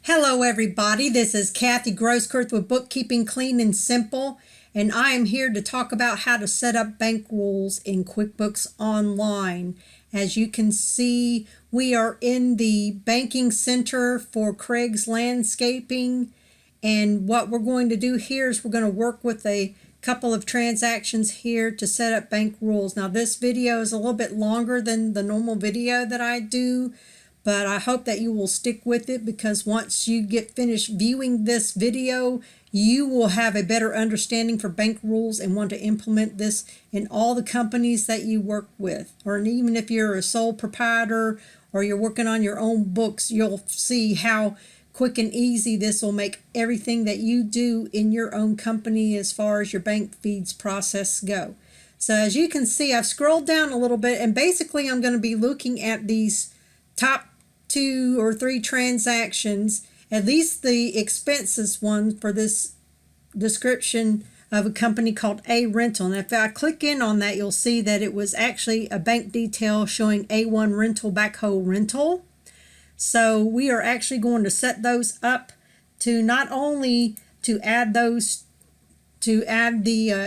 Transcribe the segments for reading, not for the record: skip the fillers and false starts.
Hello everybody, this is Kathy Grosskirth with Bookkeeping Clean and Simple, and I am here to talk about how to set up bank rules in QuickBooks Online. As you can see, we are in the banking center for Craig's Landscaping, and what we're going to do here is we're going to work with a couple of transactions here to set up bank rules. Now this video is a little bit longer than the normal video that I do, but I hope that you will stick with it, because once you get finished viewing this video, you will have a better understanding for bank rules and want to implement this in all the companies that you work with. Or even if you're a sole proprietor or you're working on your own books, you'll see how quick and easy this will make everything that you do in your own company as far as your bank feeds process go. So as you can see, I've scrolled down a little bit, and basically I'm going to be looking at these top 2 or 3 transactions, at least the expenses one for this description of a company called A Rental. And if I click in on that, you'll see that it was actually a bank detail showing A1 Rental Backhoe Rental. So we are actually going to set those up to not only to add the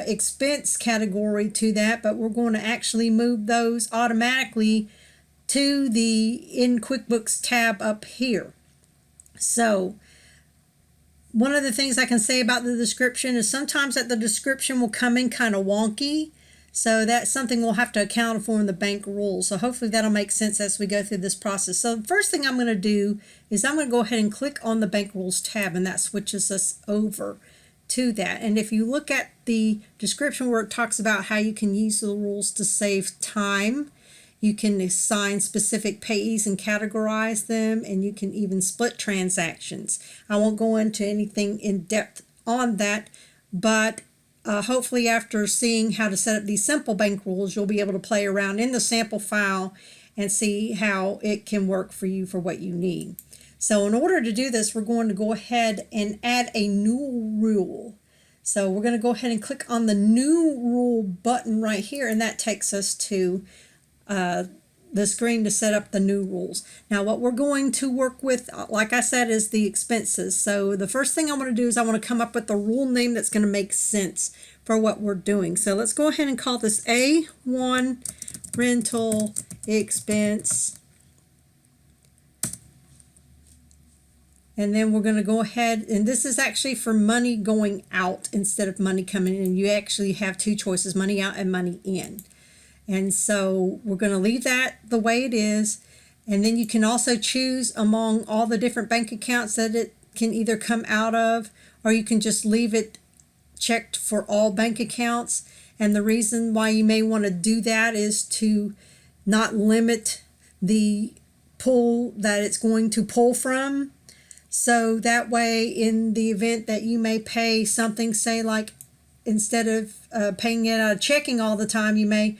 expense category to that, but we're going to actually move those automatically to the In QuickBooks tab up here. So one of the things I can say about the description is sometimes that the description will come in kind of wonky. So that's something we'll have to account for in the bank rules. So hopefully that'll make sense as we go through this process. So the first thing I'm going to do is I'm going to go ahead and click on the bank rules tab, and that switches us over to that. And if you look at the description where it talks about how you can use the rules to save time, you can assign specific payees and categorize them, and you can even split transactions. I won't go into anything in depth on that, but hopefully after seeing how to set up these simple bank rules, you'll be able to play around in the sample file and see how it can work for you for what you need. So in order to do this, we're going to go ahead and add a new rule. So we're going to go ahead and click on the new rule button right here, and that takes us to the screen to set up the new rules. Now what we're going to work with, like I said, is the expenses. So the first thing I want to do is I want to come up with a rule name that's going to make sense for what we're doing. So let's go ahead and call this A1 rental expense. And then we're going to go ahead, and this is actually for money going out instead of money coming in. You actually have 2 choices, money out and money in. And so we're going to leave that the way it is. And then you can also choose among all the different bank accounts that it can either come out of, or you can just leave it checked for all bank accounts. And the reason why you may want to do that is to not limit the pool that it's going to pull from. So that way, in the event that you may pay something, say like instead of paying it out of checking all the time, you may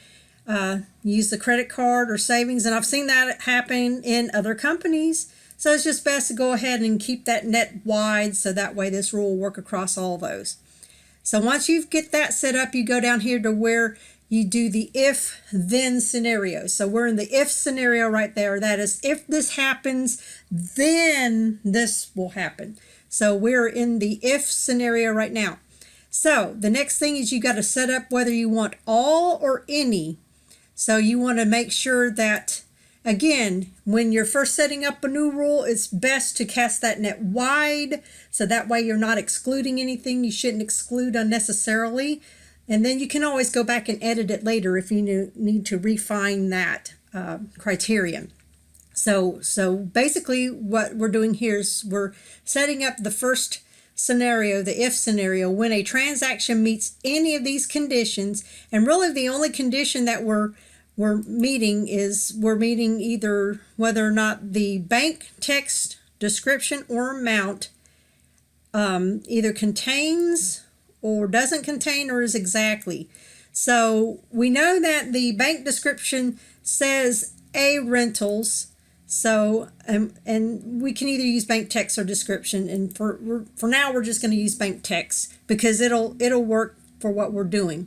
use the credit card or savings, and I've seen that happen in other companies. So it's just best to go ahead and keep that net wide, so that way this rule will work across all those. So once you get that set up, you go down here to where you do the if then scenario. So we're in the if scenario right there. That is, if this happens, then this will happen. So we're in the if scenario right now. So the next thing is you got to set up whether you want all or any. So you want to make sure that, again, when you're first setting up a new rule, it's best to cast that net wide, so that way you're not excluding anything you shouldn't exclude unnecessarily. And then you can always go back and edit it later if you need to refine that criterion. So basically what we're doing here is we're setting up the first scenario, the if scenario, when a transaction meets any of these conditions. And really the only condition that we're meeting is we're meeting either whether or not the bank text, description, or amount either contains or doesn't contain or is exactly. So we know that the bank description says A Rentals. So and we can either use bank text or description, and for now we're just going to use bank text because it'll work for what we're doing.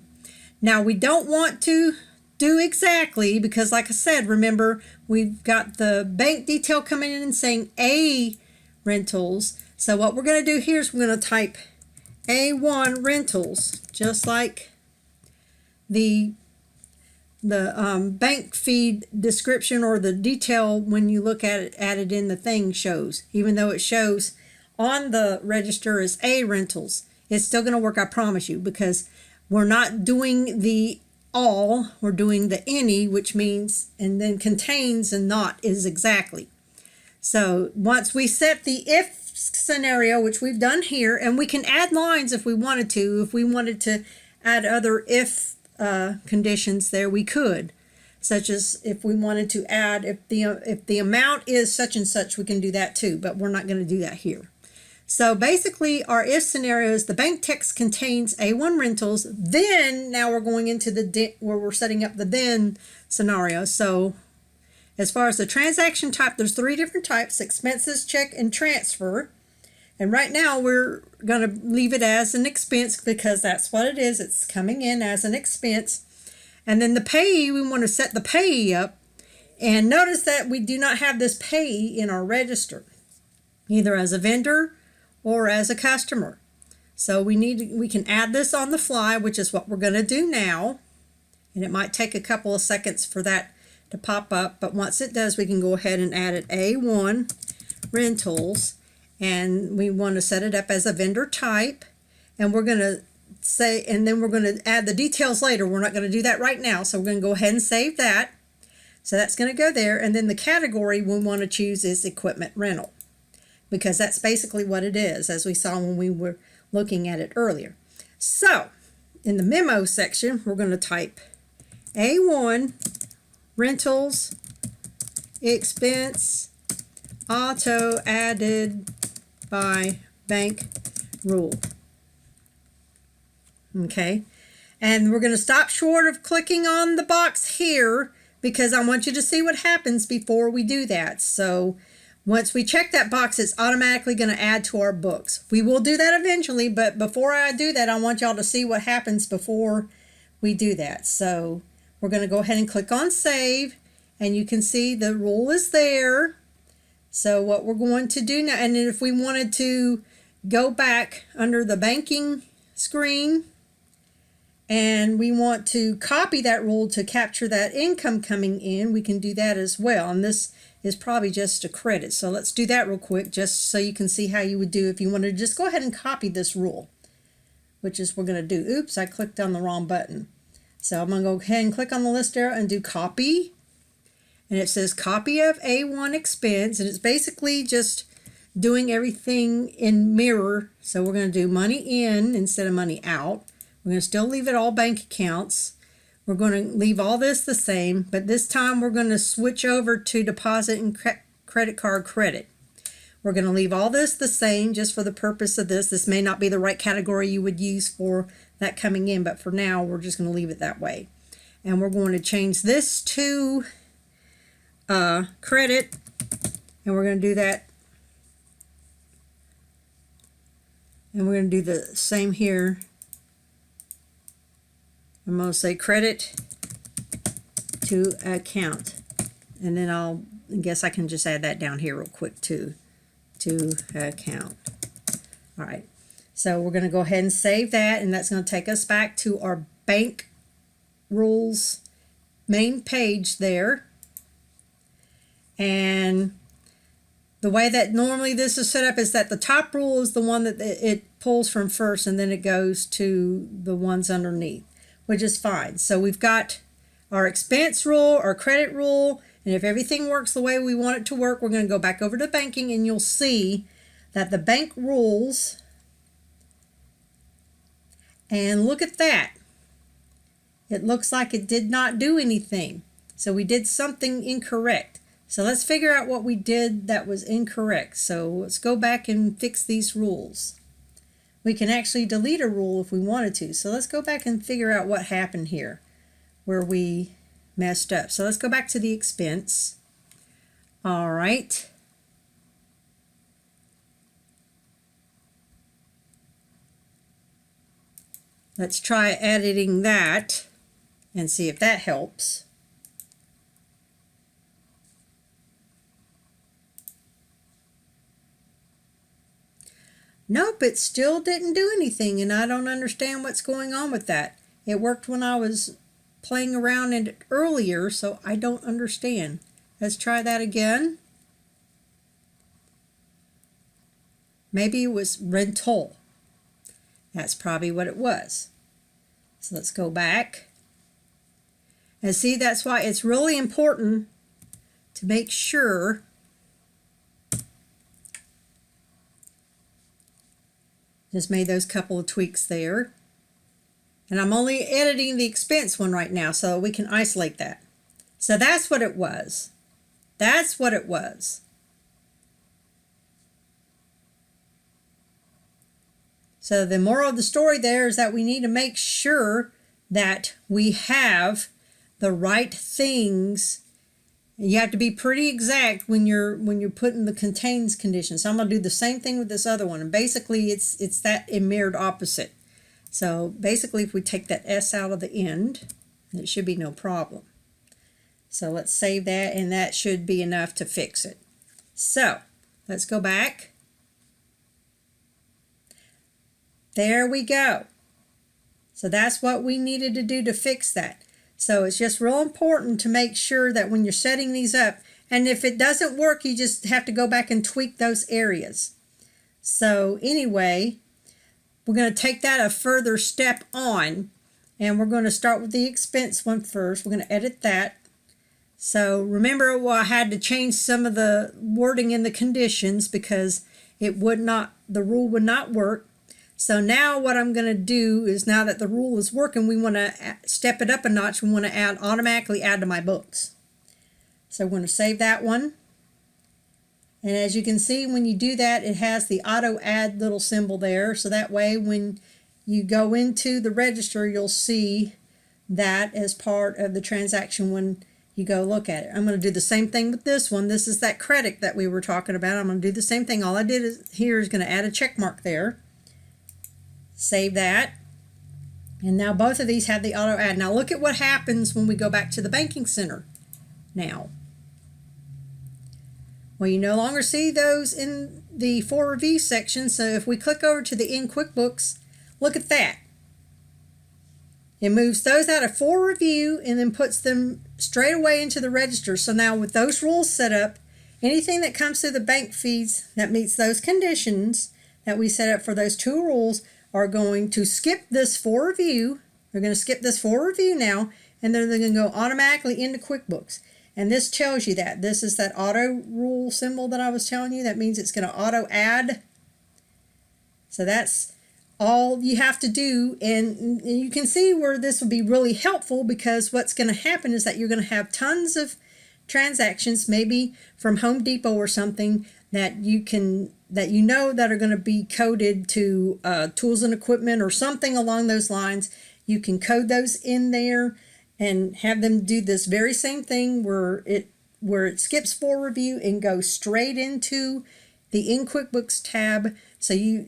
Now we don't want to do exactly, because like I said, remember we've got the bank detail coming in and saying A rentals. So what we're going to do here is we're going to type A1 rentals, just like the bank feed description or the detail when you look at it added in the thing shows. Even though it shows on the register as A rentals, it's still going to work, I promise you, because we're not doing the all, we're doing the any, which means, and then contains and not is exactly. So once we set the if scenario, which we've done here, and we can add lines if we wanted to add other if conditions there, we could, such as if we wanted to add, if the amount is such and such, we can do that too, but we're not going to do that here. So basically our if scenario is the bank text contains A1 rentals, then now we're going into the where we're setting up the then scenario. So as far as the transaction type, there's 3 different types: expenses, check, and transfer. And right now we're going to leave it as an expense because that's what it is. It's coming in as an expense. And then the payee, we want to set the payee up. And notice that we do not have this payee in our register, either as a vendor or as a customer. So we can add this on the fly, which is what we're going to do now. And it might take a couple of seconds for that to pop up, but once it does, we can go ahead and add it A1 rentals, and we want to set it up as a vendor type, and we're going to say, and then we're going to add the details later. We're not going to do that right now, so we're going to go ahead and save that. So that's going to go there, and then the category we want to choose is equipment rental, because that's basically what it is, as we saw when we were looking at it earlier. So in the memo section, we're going to type A1 rentals expense auto added by bank rule. Okay, and we're going to stop short of clicking on the box here because I want you to see what happens before we do that. So once we check that box, it's automatically going to add to our books. We will do that eventually, but before I do that, I want y'all to see what happens before we do that. So we're going to go ahead and click on save, and you can see the rule is there. So what we're going to do now, and then if we wanted to go back under the banking screen and we want to copy that rule to capture that income coming in, we can do that as well. And this is probably just a credit. So let's do that real quick, just so you can see how you would do if you wanted to just go ahead and copy this rule, which is what we're going to do. Oops, I clicked on the wrong button. So I'm going to go ahead and click on the list arrow and do copy. And it says copy of A1 expense, and it's basically just doing everything in mirror. So we're going to do money in instead of money out. We're going to still leave it all bank accounts. We're going to leave all this the same, but this time we're going to switch over to deposit and credit card credit. We're going to leave all this the same just for the purpose of this. This may not be the right category you would use for that coming in, but for now we're just going to leave it that way. And we're going to change this to credit, and we're going to do that, and we're going to do the same here. I'm going to say credit to account, and then I guess I can just add that down here real quick too, to account. All right, so we're going to go ahead and save that, and that's going to take us back to our bank rules main page there. And the way that normally this is set up is that the top rule is the one that it pulls from first, and then it goes to the ones underneath, which is fine. So we've got our expense rule, our credit rule, and if everything works the way we want it to work, we're going to go back over to banking, and you'll see that the bank rules, and look at that. It looks like it did not do anything. So we did something incorrect. So let's figure out what we did that was incorrect. So let's go back and fix these rules. We can actually delete a rule if we wanted to. So let's go back and figure out what happened here where we messed up. So let's go back to the expense. All right. Let's try editing that and see if that helps. Nope, it still didn't do anything, and I don't understand what's going on with that. It worked when I was playing around in it earlier, so I don't understand. Let's try that again. Maybe it was rental. That's probably what it was. So let's go back. And see, that's why it's really important to make sure just made those couple of tweaks there. And I'm only editing the expense one right now so we can isolate that. So that's what it was. That's what it was. So the moral of the story there is that we need to make sure that we have the right things. You have to be pretty exact when you're putting the contains conditions. So I'm going to do the same thing with this other one. And basically it's that in mirrored opposite. So basically if we take that S out of the end, it should be no problem. So let's save that, and that should be enough to fix it. So let's go back. There we go. So that's what we needed to do to fix that. So it's just real important to make sure that when you're setting these up, and if it doesn't work, you just have to go back and tweak those areas. So anyway, we're going to take that a further step on, and we're going to start with the expense one first. We're going to edit that. So remember, I had to change some of the wording in the conditions because it would not, the rule would not work. So now what I'm going to do is, now that the rule is working, we want to step it up a notch. We want to automatically add to my books. So we're going to save that one. And as you can see, when you do that, it has the auto add little symbol there. So that way when you go into the register, you'll see that as part of the transaction when you go look at it. I'm going to do the same thing with this one. This is that credit that we were talking about. I'm going to do the same thing. All I did here is going to add a check mark there. Save that. And now both of these have the auto add. Now look at what happens when we go back to the banking center now. Well, you no longer see those in the for review section. So if we click over to the in QuickBooks, look at that. It moves those out of for review and then puts them straight away into the register. So now with those rules set up, anything that comes through the bank feeds that meets those conditions that we set up for those two rules are going to skip this for review. They're going to skip this for review now, and then they're going to go automatically into QuickBooks. And this tells you that. This is that auto rule symbol that I was telling you. That means it's going to auto add. So that's all you have to do. And you can see where this will be really helpful, because what's going to happen is that you're going to have tons of transactions, maybe from Home Depot or something, that you know that are going to be coded to tools and equipment or something along those lines. You can code those in there and have them do this very same thing where it skips for review and goes straight into the in QuickBooks tab, so you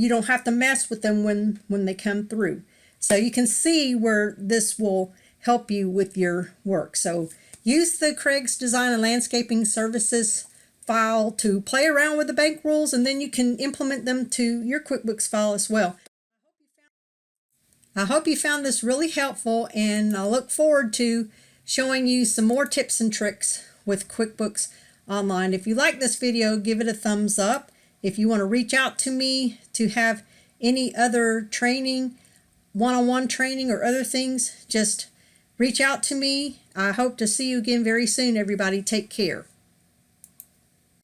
don't have to mess with them when they come through. So you can see where this will help you with your work. So use the Craig's Design and Landscaping Services file to play around with the bank rules, and then you can implement them to your QuickBooks file as well. I hope you found this really helpful, and I look forward to showing you some more tips and tricks with QuickBooks Online. If you like this video, give it a thumbs up. If you want to reach out to me to have any other training, one-on-one training or other things, just reach out to me. I hope to see you again very soon, everybody. Take care.